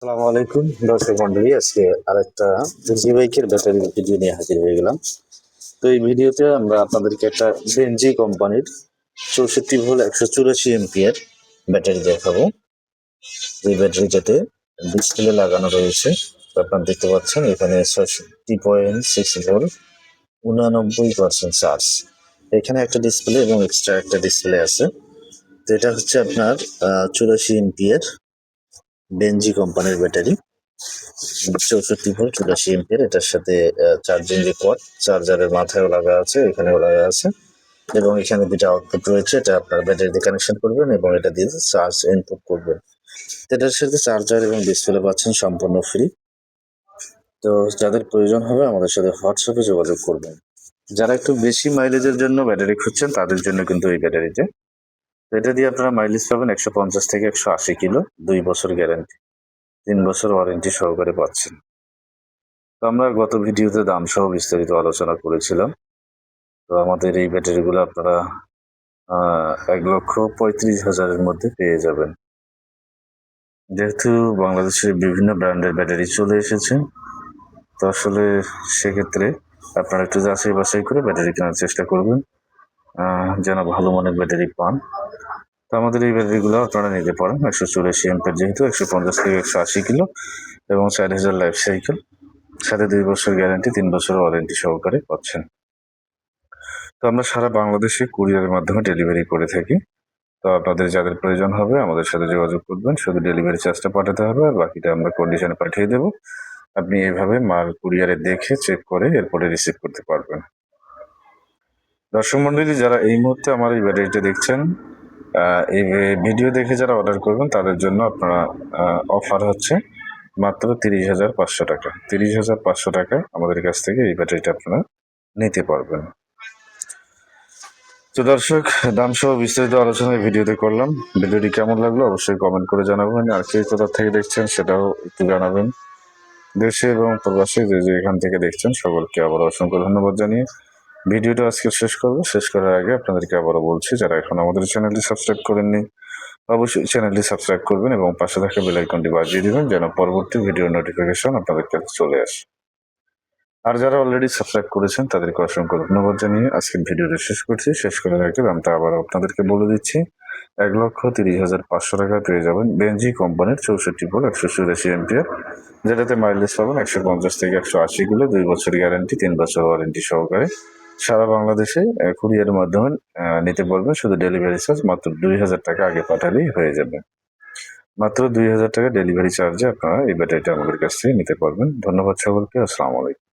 আসসালামু আলাইকুম দর্শক মন্ডলী, আজকে আরেকটা জি বাইকের ব্যাটারি ভিডিও নিয়ে হাজির হয়ে গেলাম। তো এই ভিডিওতে আমরা আপনাদেরকে একটা বেনজি কোম্পানির 64 ভোল্ট 184 এম্পিয়ার ব্যাটারি দেখাবো। এই ব্যাটারিটাতে ডিসপ্লে লাগানো রয়েছে। তো আপনারা দেখতে পাচ্ছেন এখানে 60.6 ভোল্ট 89% চার্জ। এখানে একটা ডিসপ্লে এবং এক্সট্রা একটা ডিসপ্লে আছে। তো এটা হচ্ছে আপনার 84 এম্পিয়ার বেনজি কোম্পানির ব্যাটারি, 64 ভোল্ট 84 এম্পিয়ার। এটার সাথে চার্জিং যে কর্ড, চার্জারের মাথায়ও লাগা আছে, এখানেও লাগা আছে, এবং এখানে দুটো আউটপুট রয়েছে। এটা আপনার ব্যাটারিতে কানেকশন করবেন এবং এটা দিয়ে চার্জ ইনপুট করবেন। এটার সাথে চার্জার এবং ডিসপ্লে পাচ্ছেন সম্পূর্ণ ফ্রি। তো যাদের প্রয়োজন হবে আমাদের সাথে হোয়াটসঅ্যাপে যোগাযোগ করবেন। যারা একটু বেশি মাইলেজের জন্য ব্যাটারি খুঁজছেন তাদের জন্য কিন্তু এই ব্যাটারিতে, এটা দিয়ে আপনারা মাইলেজ পাবেন 150 থেকে 180 কিলো, 2 বছর গ্যারান্টি, 3 বছর ওয়ারেন্টি সহকারে পাচ্ছেন। তো আমরা গত ভিডিওতে দাম সহ বিস্তারিত আলোচনা করেছিলাম। তো আমাদের এই ব্যাটারিগুলো আপনারা 1,35,000-এর মধ্যে পেয়ে যাবেন। যেহেতু বাংলাদেশের বিভিন্ন ব্র্যান্ডের ব্যাটারি চলে এসেছে, তো আসলে সেক্ষেত্রে আপনারা একটু যাচাই বাছাই করে ব্যাটারি কেনার চেষ্টা করবেন, যেন ভালো মানের ব্যাটারি পান। তো আমাদের এই ব্যাটারিগুলো আপনারা নিতে পারেন 184 এম্পিয়ার, যেহেতু 150 থেকে 180 কিলো এবং 4000 লাইফ সাইকেল, সাথে 2 বছর গ্যারান্টি, 3 বছর ওয়ারেন্টি সহকারে পাচ্ছেন। তো আমরা সারা বাংলাদেশে কুরিয়ারের মাধ্যমে ডেলিভারি করে থাকি। তো আপনাদের যাদের প্রয়োজন হবে আমাদের সাথে যোগাযোগ করবেন। শুধু ডেলিভারি চার্জটা পাঠাতে হবে, আর বাকিটা আমরা কন্ডিশনে পাঠিয়ে দেবো। আপনি এইভাবে মাল কুরিয়ারে দেখে চেক করে এরপরে রিসিভ করতে পারবেন। দর্শক মন্ডলী, যারা এই মুহূর্তে আমার এই ব্যাটারিটা দেখছেন, এই ভিডিও দেখে যারা অর্ডার করবেন তাদের জন্য আপনারা অফার হচ্ছে মাত্র 30,500 টাকা। 30,500 টাকায় আমাদের কাছ থেকে এই ব্যাটারিটা আপনারা নিতে পারবেন। তো দর্শক, দাম সহ বিস্তারিত আলোচনায় ভিডিওতে করলাম। ভিডিওটি কেমন লাগলো অবশ্যই কমেন্ট করে জানাবেন, আর কে কোথা থেকে দেখছেন সেটাও একটু জানাবেন। দেশে এবং প্রবাসে যে এখান থেকে দেখছেন সকলকে আবার অসংখ্য ধন্যবাদ জানিয়ে ভিডিওটা আজকে শেষ করবো। শেষ করার আগে আপনাদেরকে আবারও বলছি, যারা এখন আমাদের চ্যানেলটি সাবস্ক্রাইব করেননি অবশ্যই চ্যানেলটি সাবস্ক্রাইব করবেন এবং পাশে থাকা বেল আইকনটি বাজিয়ে দিবেন, যেন পরবর্তী ভিডিও নোটিফিকেশন আপনাদের কাছে চলে আসে। আর যারা অলরেডি সাবস্ক্রাইব করেছেন তাদেরকে অসংখ্য ধন্যবাদ জানিয়ে আজকের ভিডিওটা শেষ করছি। শেষ করার আগে দামটা আবার আপনাদেরকে বলে দিচ্ছি, 1,30,500 টাকায় পেয়ে যাবেন বেনজি কোম্পানির 64 ভোল্ট 184 এম্পিয়ার, যেটাতে মাইলেজ পাবেন 150 থেকে 180 কিলো, 2 বছর গ্যারান্টি, 3 বছর ওয়ারেন্টি সহকারে। সারা বাংলাদেশে কুরিয়ারের মাধ্যমে নিতে পারবেন। শুধু ডেলিভারি চার্জ মাত্র 2,000 টাকা আগে পাঠালেই হয়ে যাবে। মাত্র 2,000 টাকা ডেলিভারি চার্জে আপনারা এই ব্যাটারিটা আমাদের কাছ থেকে নিতে পারবেন। ধন্যবাদ সকলকে। আসসালামু আলাইকুম।